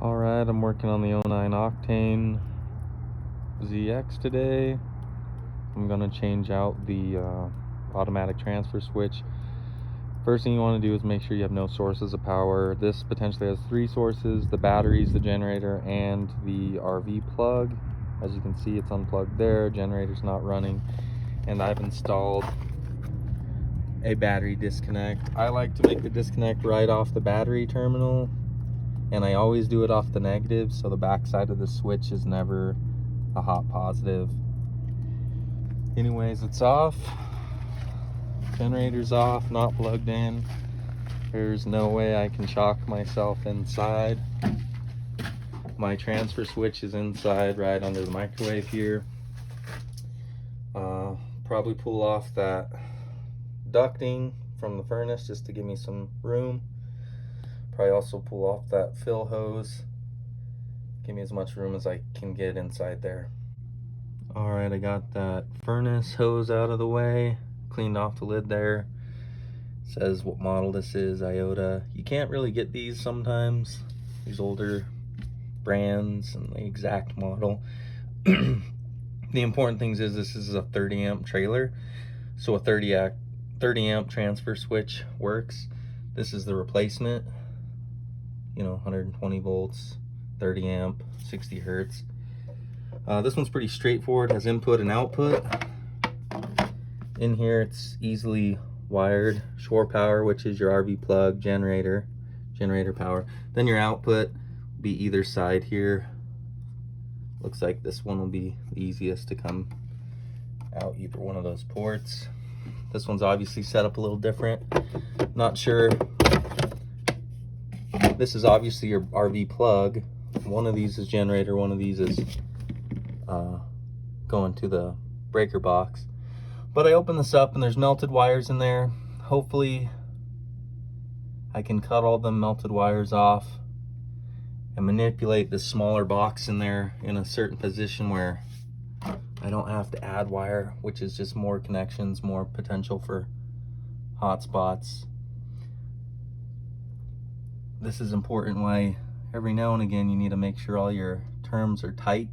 Alright, I'm working on the 09 Octane ZX today. I'm going to change out the automatic transfer switch. First thing you want to do is make sure you have no sources of power. This potentially has three sources: the batteries, the generator, and the RV plug. As you can see, it's unplugged there, generator's not running, and I've installed a battery disconnect. I like to make the disconnect right off the battery terminal, and I always do it off the negative, so the back side of the switch is never a hot positive. Anyways, it's off. Generator's off, not plugged in. There's no way I can shock myself inside. My transfer switch is inside right under the microwave here. Probably pull off that ducting from the furnace just to give me some room. Probably also pull off that fill hose. Give me as much room as I can get inside there. Alright, I got that furnace hose out of the way. Cleaned off the lid there. It says what model this is, Iota. You can't really get these sometimes, these older brands and the exact model. The important things is this is a 30 amp trailer, so a 30 amp transfer switch works. This is the replacement, you know, 120 volts, 30 amp, 60 hertz. This one's pretty straightforward, has input and output. In here it's easily wired. Shore power, which is your RV plug, generator power. Then your output will be either side here. Looks like this one will be the easiest to come out either one of those ports. This one's obviously set up a little different. Not sure. This is obviously your RV plug. One of these is generator, one of these is going to the breaker box. But I opened this up and there's melted wires in there. Hopefully I can cut all the melted wires off and manipulate this smaller box in there in a certain position where I don't have to add wire, which is just more connections, more potential for hot spots. This is important, why every now and again you need to make sure all your terms are tight.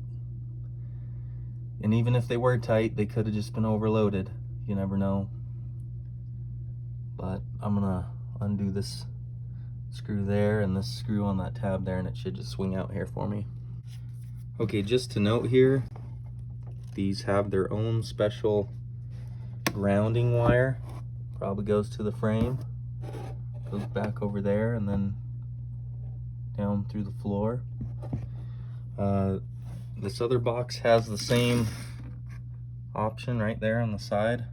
And even if they were tight, they could have just been overloaded. You never know. But I'm gonna undo this screw there and this screw on that tab there, and it should just swing out here for me. Okay, just to note here, these have their own special grounding wire. Probably goes to the frame, goes back over there, and then down through the floor. This other box has the same option right there on the side,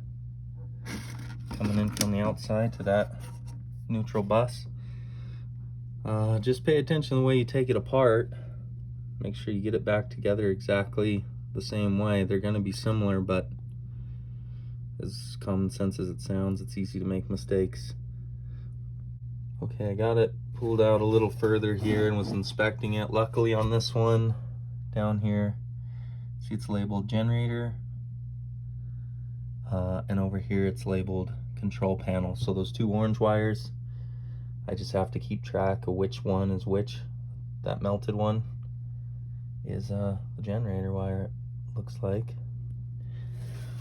coming in from the outside to that neutral bus. Just pay attention to the way you take it apart. Make sure you get it back together exactly the same way. They're going to be similar, but as common sense as it sounds, it's easy to make mistakes. Okay, I got it pulled out a little further here and was inspecting it. Luckily on this one down here, see it's labeled generator, and over here it's labeled control panel. So those two orange wires, I just have to keep track of which one is which. That melted one is the generator wire, it looks like.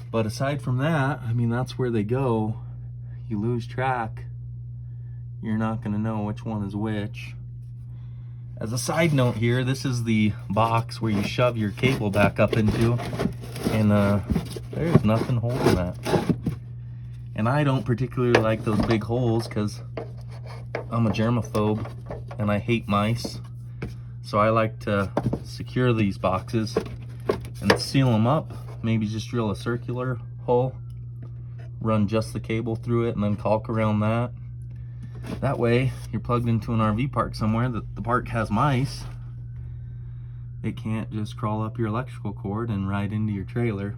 But aside from that, I mean, that's where they go. You lose track, you're not going to know which one is which. As a side note here, this is the box where you shove your cable back up into, and there's nothing holding that. And I don't particularly like those big holes because I'm a germaphobe and I hate mice. So I like to secure these boxes and seal them up. Maybe just drill a circular hole, run just the cable through it, and then caulk around that. That way, you're plugged into an RV park somewhere that the park has mice. They can't just crawl up your electrical cord and ride into your trailer.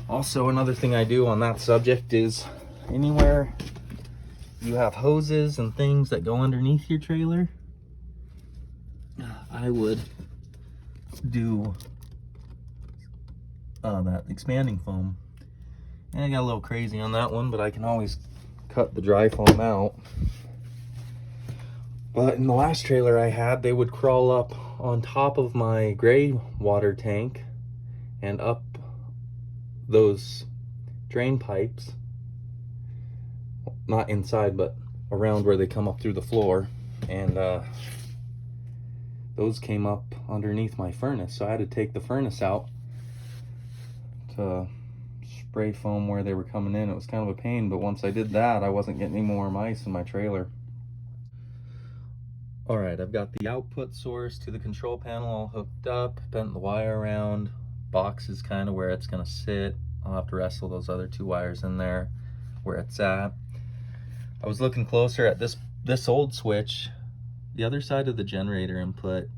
Also, another thing I do on that subject is anywhere you have hoses and things that go underneath your trailer, I would do that expanding foam. And I got a little crazy on that one, but I can always cut the dry foam out. But in the last trailer I had, they would crawl up on top of my gray water tank and up those drain pipes, not inside but around where they come up through the floor, and those came up underneath my furnace, so I had to take the furnace out to spray foam where they were coming in. It was kind of a pain, but once I did that, I wasn't getting any more mice in my trailer. All right, I've got the output source to the control panel all hooked up, bent the wire around. Box is kind of where it's gonna sit. I'll have to wrestle those other two wires in there where it's at. I was looking closer at this old switch. The other side of the generator input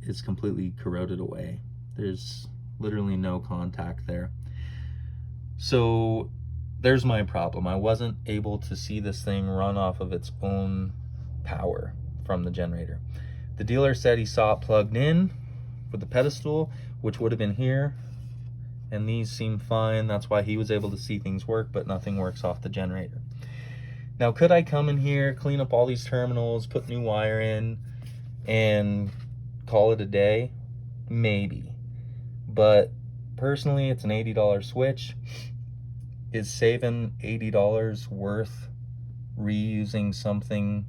is completely corroded away. There's literally no contact there. So there's my problem. I wasn't able to see this thing run off of its own power from the generator. The dealer said he saw it plugged in with the pedestal, which would have been here, and these seem fine. That's why he was able to see things work, but nothing works off the generator. Now, could I come in here, clean up all these terminals, put new wire in, and call it a day? Maybe. But personally, it's an $80 switch. Is saving $80 worth reusing something,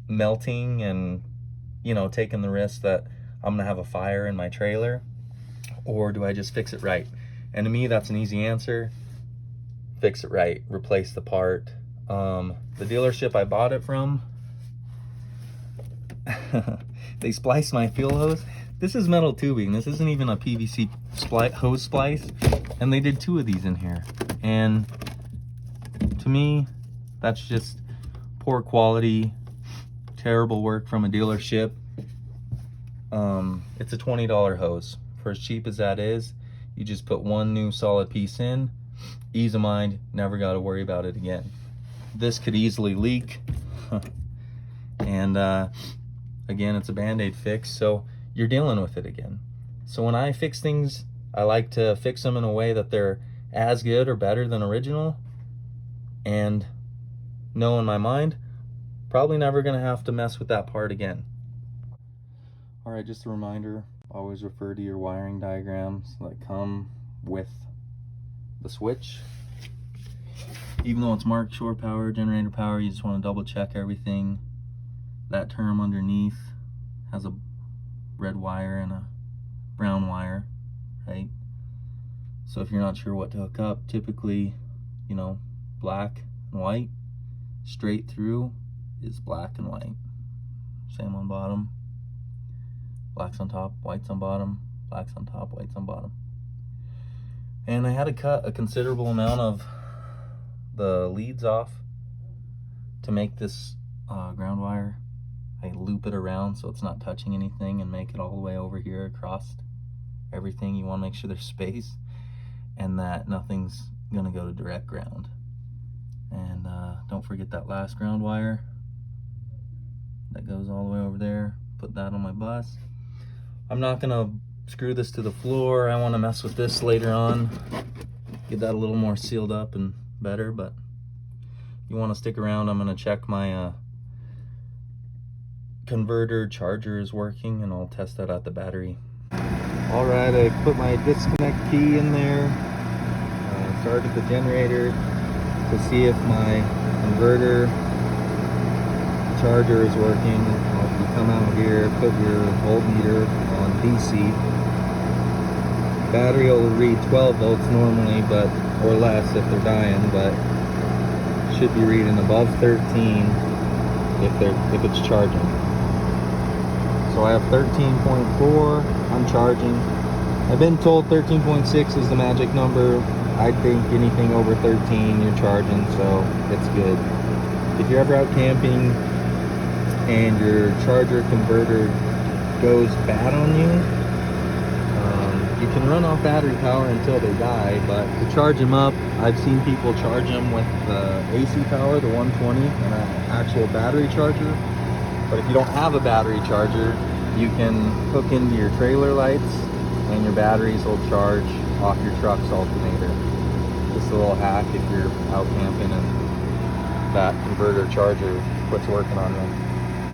melting, and, you know, taking the risk that I'm gonna have a fire in my trailer? Or do I just fix it right? And to me, that's an easy answer. Fix it right, replace the part. The dealership I bought it from, they spliced my fuel hose. This is metal tubing. This isn't even a PVC hose splice. And they did 2 of these in here. And to me, that's just poor quality, terrible work from a dealership. It's a $20 hose. For as cheap as that is, you just put one new solid piece in, ease of mind, never got to worry about it again. This could easily leak. And again, it's a band-aid fix, so you're dealing with it again. So when I fix things, I like to fix them in a way that they're as good or better than original, and know in my mind, probably never gonna have to mess with that part again. All right, just a reminder, always refer to your wiring diagrams that come with the switch. Even though it's marked shore power, generator power, you just want to double check everything. That term underneath has a red wire and a brown wire, right? So if you're not sure what to hook up, typically, you know, black and white, straight through is black and white. Same on bottom. Black's on top, white's on bottom, black's on top, white's on bottom. And I had to cut a considerable amount of the leads off to make this ground wire. I loop it around so it's not touching anything and make it all the way over here across everything. You want to make sure there's space and that nothing's gonna go to direct ground. And don't forget that last ground wire that goes all the way over there. Put that on my bus. I'm not gonna screw this to the floor. I want to mess with this later on, get that a little more sealed up and better, but you want to stick around. I'm going to check my converter charger is working, and I'll test that at the battery. All right, I put my disconnect key in there, started the generator to see if my converter charger is working. You come out here, put your voltmeter on DC. Battery will read 12 volts normally, but or less if they're dying, but should be reading above 13 if it's charging. So I have 13.4. I'm charging. I've been told 13.6 is the magic number. I think anything over 13 you're charging, so it's good. If you're ever out camping and your charger converter goes bad on you, you can run off battery power until they die, but to charge them up, I've seen people charge them with the AC power, the 120, and an actual battery charger. But if you don't have a battery charger, you can hook into your trailer lights and your batteries will charge off your truck's alternator. Just a little hack if you're out camping and that converter charger quits working on you.